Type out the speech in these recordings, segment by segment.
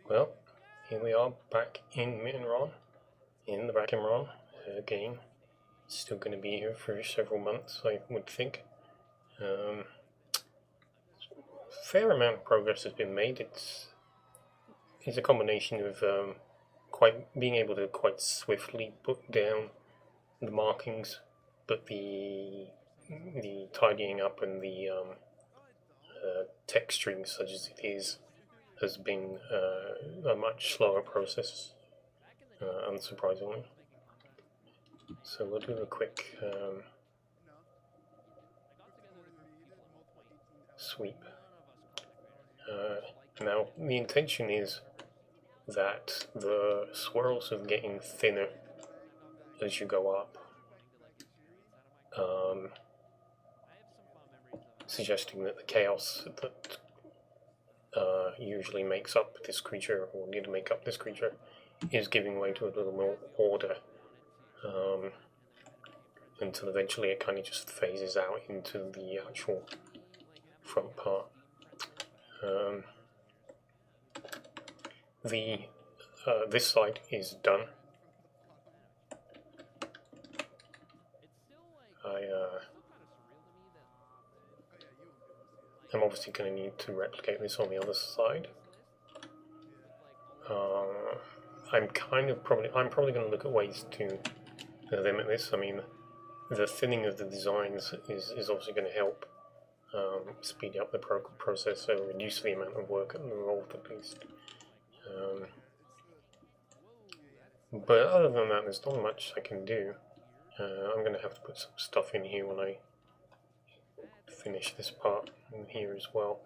Well, here we are back in Mittenrahm, in the Brakenrahm again. Still going to be here for several months, I would think. Fair amount of progress has been made. It's a combination of being able to quite swiftly put down the markings, but the tidying up and the texturing, such as it is, has been a much slower process, unsurprisingly. So we'll do a quick sweep. Now, the intention is that the swirls are getting thinner as you go up, suggesting that the chaos that usually makes up this creature, or need to make up this creature, is giving way to a little more order, until eventually it kind of just phases out into the actual front part. This side is done. I'm obviously going to need to replicate this on the other side. I'm probably going to look at ways to limit this. I mean, the thinning of the designs is obviously going to help speed up the process, or reduce the amount of work involved at least. But other than that, there's not much I can do. I'm going to have to put some stuff in here when I finish this part in here as well.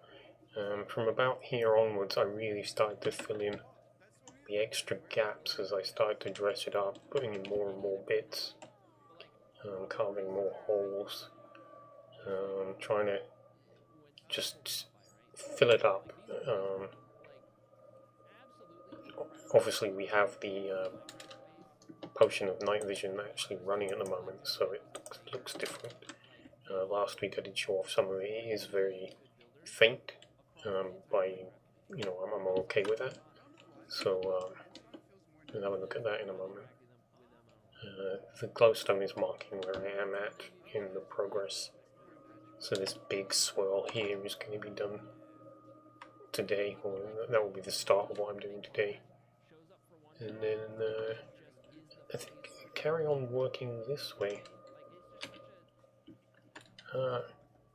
From about here onwards, I really started to fill in the extra gaps as I started to dress it up, putting in more and more bits, carving more holes, trying to just fill it up. Obviously we have the potion of night vision actually running at the moment, so it looks different. Last week I did show off some of it. It is very faint, I'm okay with that. So we'll have a look at that in a moment. The glowstone is marking where I am at in the progress. So this big swirl here is going to be done today, or that will be the start of what I'm doing today. And then I think carry on working this way.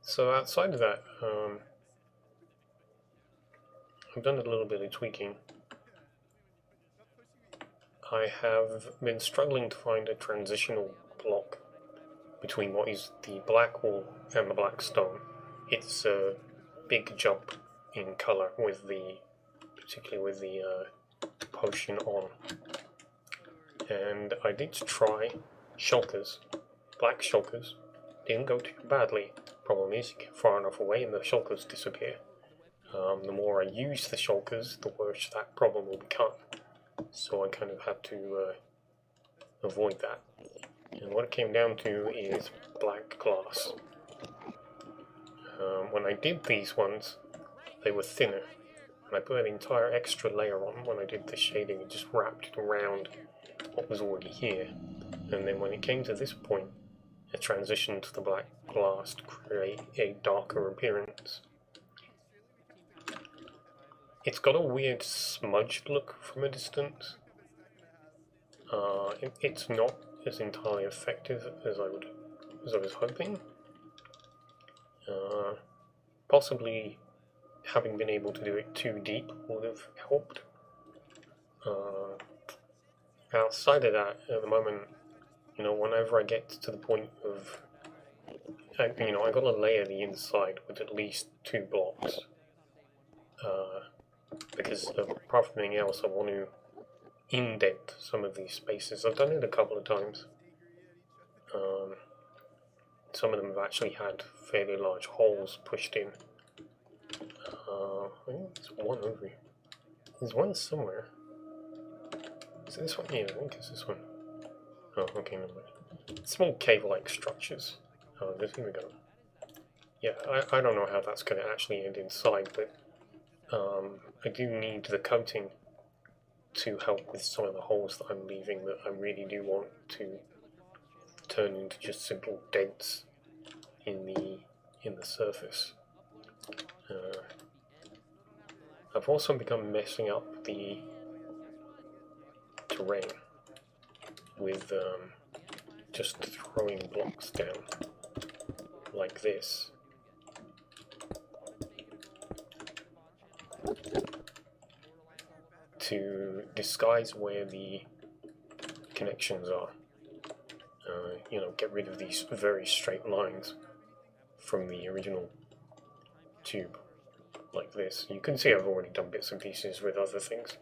So outside of that, I've done a little bit of tweaking. I have been struggling to find a transitional block between what is the black wall and the black stone. It's a big jump in colour, particularly with the potion on. And I did try shulkers, black shulkers. Didn't go too badly. Problem is, you get far enough away and the shulkers disappear. The more I use the shulkers, the worse that problem will become. So I kind of have to avoid that. And what it came down to is black glass. When I did these ones, they were thinner. And I put an entire extra layer on when I did the shading and just wrapped it around what was already here. And then when it came to this point, I transitioned to the black glass to create a darker appearance. It's got a weird smudged look from a distance. It's not as entirely effective as I was hoping. Possibly having been able to do it too deep would have helped. Outside of that, at the moment, whenever I get to the point of, I got to layer the inside with at least 2 blocks. Because apart from anything else, I want to indent some of these spaces. I've done it a couple of times. Some of them have actually had fairly large holes pushed in. I think there's one over here. There's one somewhere. Is it this one? Yeah, I think it's this one. Oh, okay, never mind. Small cave-like structures. Here we go. Yeah, I don't know how that's going to actually end inside, but I do need the coating to help with some of the holes that I'm leaving that I really do want to turn into just simple dents in the surface. I've also begun messing up the terrain with just throwing blocks down like this. To disguise where the connections are. You know, get rid of these very straight lines from the original tube, like this. You can see I've already done bits and pieces with other things.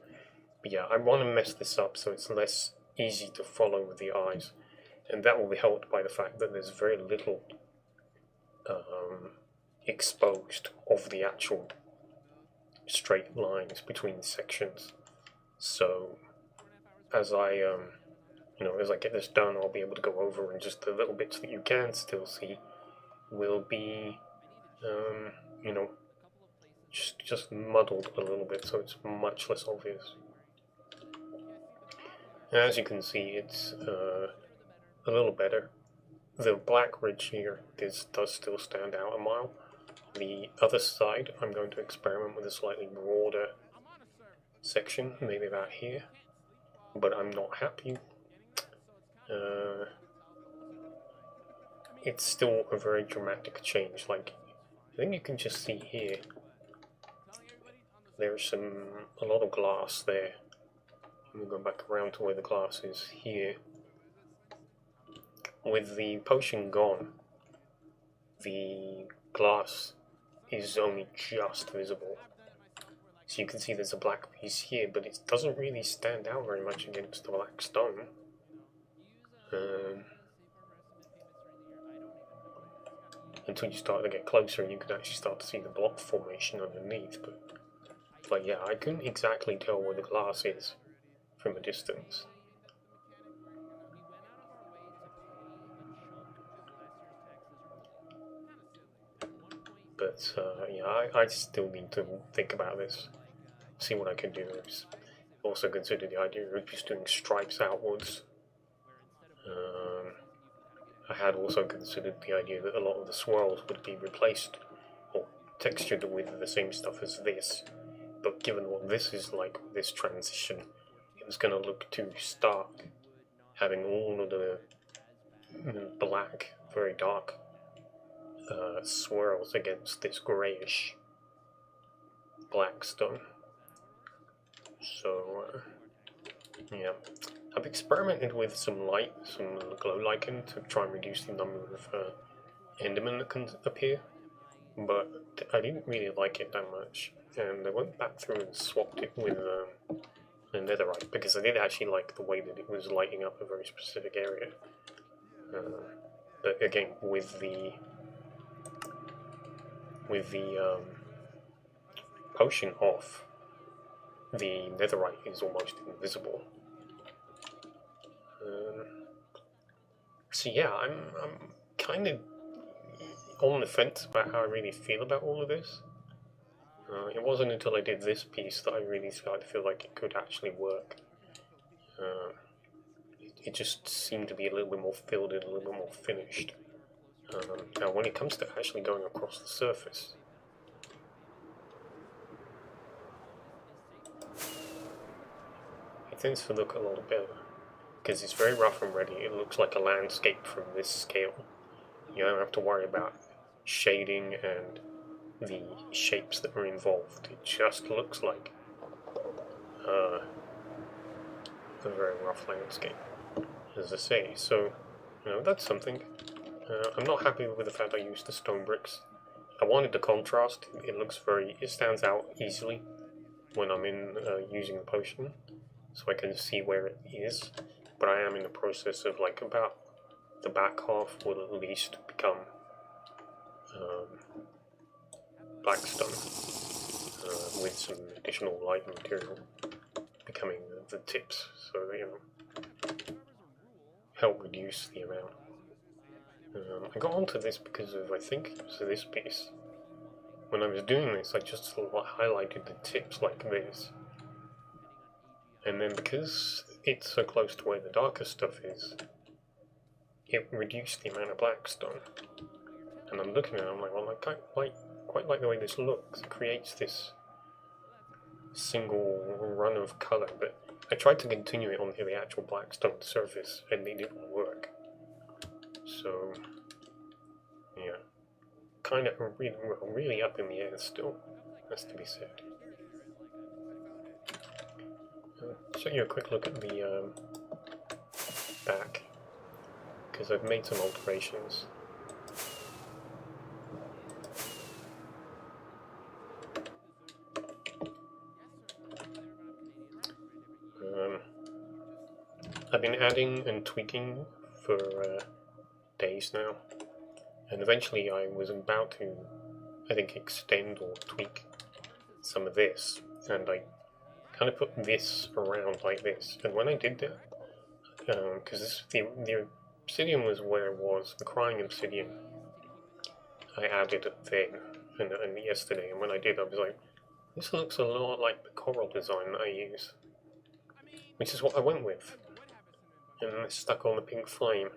But yeah, I want to mess this up so it's less easy to follow with the eyes. And that will be helped by the fact that there's very little exposed of the actual straight lines between sections. So as I as I get this done, I'll be able to go over, and just the little bits that you can still see will be just muddled a little bit, so it's much less obvious. And as you can see, it's a little better. The black ridge here does still stand out a mile. The other side, I'm going to experiment with a slightly broader section, maybe about here, but I'm not happy. It's still a very dramatic change. Like, I think you can just see here, there's a lot of glass there. Let me go back around to where the glass is here. With the potion gone, the glass is only just visible. So you can see there's a black piece here, but it doesn't really stand out very much against the black stone. Until you start to get closer and you can actually start to see the block formation underneath. But yeah, I couldn't exactly tell where the glass is from a distance. But yeah, I still need to think about this, see what I can do. Also consider the idea of just doing stripes outwards. I had also considered the idea that a lot of the swirls would be replaced or textured with the same stuff as this, but given what this is like with this transition, it was going to look too stark, having all of the black, very dark swirls against this greyish black stone. So yeah, I've experimented with some light, some glow lichen, to try and reduce the number of endermen that can appear, but I didn't really like it that much, and I went back through and swapped it with the netherite, because I did actually like the way that it was lighting up a very specific area. But again, with the potion off, the netherite is almost invisible. So yeah, I'm kind of on the fence about how I really feel about all of this. It wasn't until I did this piece that I really started to feel like it could actually work. It just seemed to be a little bit more filled in, a little bit more finished. Now when it comes to actually going across the surface, it tends to look a lot better, because it's very rough and ready. It looks like a landscape from this scale. You don't have to worry about shading and the shapes that are involved. It just looks like a very rough landscape, as I say. So, that's something. I'm not happy with the fact I used the stone bricks. I wanted the contrast. It stands out easily when I'm using the potion, so I can see where it is. But I am in the process of, about the back half will at least become black stone, with some additional light material becoming the tips, so help reduce the amount. I got onto this because of, I think it was this piece. When I was doing this, I just highlighted the tips like this, And then because it's so close to where the darker stuff is, it reduced the amount of black stone. And I'm looking at it, I'm like, well, I quite like the way this looks. It creates this single run of colour, but I tried to continue it onto the actual black stone surface, and it didn't work. So, yeah, kind of really up in the air still, has to be said. I'll show you a quick look at the back, because I've made some alterations. I've been adding and tweaking for days now, and eventually I was about to, I think, extend or tweak some of this, and I kind of put this around like this. And when I did that, because the obsidian was where it was, the crying obsidian, I added it then and yesterday, and when I did, I was like, this looks a lot like the coral design that I use, which is what I went with. And then it's stuck on the pink flame.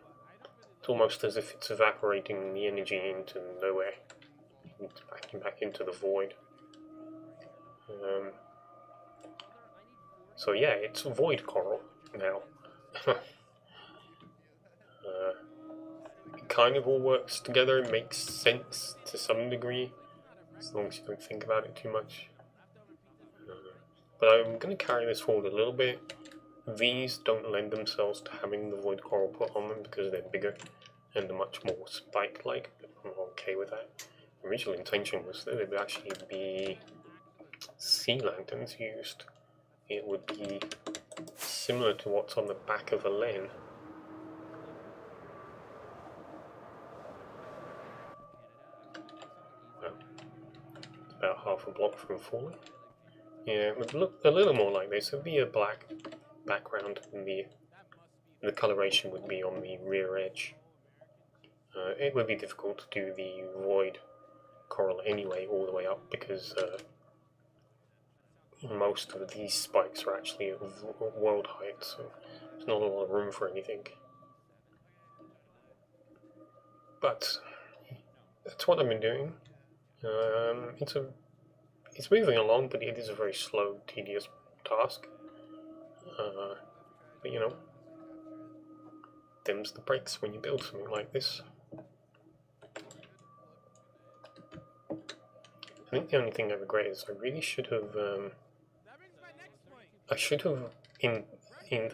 It's almost as if it's evaporating the energy into nowhere, back into the void. So yeah, it's void coral now. It kind of all works together, it makes sense to some degree, as long as you don't think about it too much. But I'm going to carry this forward a little bit. These don't lend themselves to having the void coral put on them because they're bigger and they're much more spike-like, but I'm okay with that. The original intention was that it would actually be sea lanterns used. It would be similar to what's on the back of a len. Well, it's about half a block from falling. Yeah, it would look a little more like this. It would be a black background, and the coloration would be on the rear edge. It would be difficult to do the void coral anyway, all the way up, because most of these spikes are actually at world height, so there's not a lot of room for anything. But that's what I've been doing. It's moving along, but it is a very slow, tedious task. But you know, them's the breaks when you build something like this. I think the only thing I regret is I really should have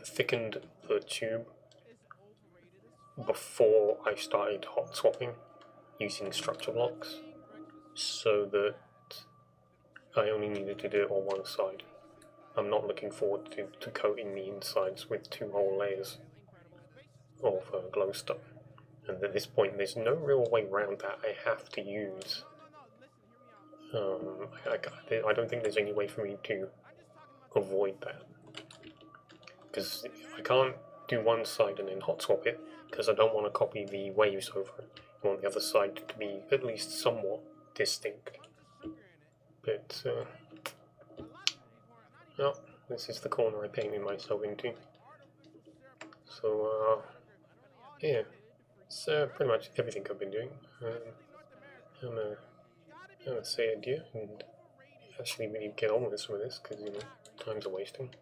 thickened the tube before I started hot swapping using structure blocks, so that I only needed to do it on one side. I'm not looking forward to coating the insides with 2 whole layers of glowstone. And at this point, there's no real way around that. I have to use. I don't think there's any way for me to avoid that, because I can't do one side and then hot swap it, because I don't want to copy the waves over. I want the other side to be at least somewhat distinct. But well, this is the corner I painted myself into. So yeah, it's pretty much everything I've been doing. I'm gonna say adieu and actually really get on with some of this, because you know, time's a wasting.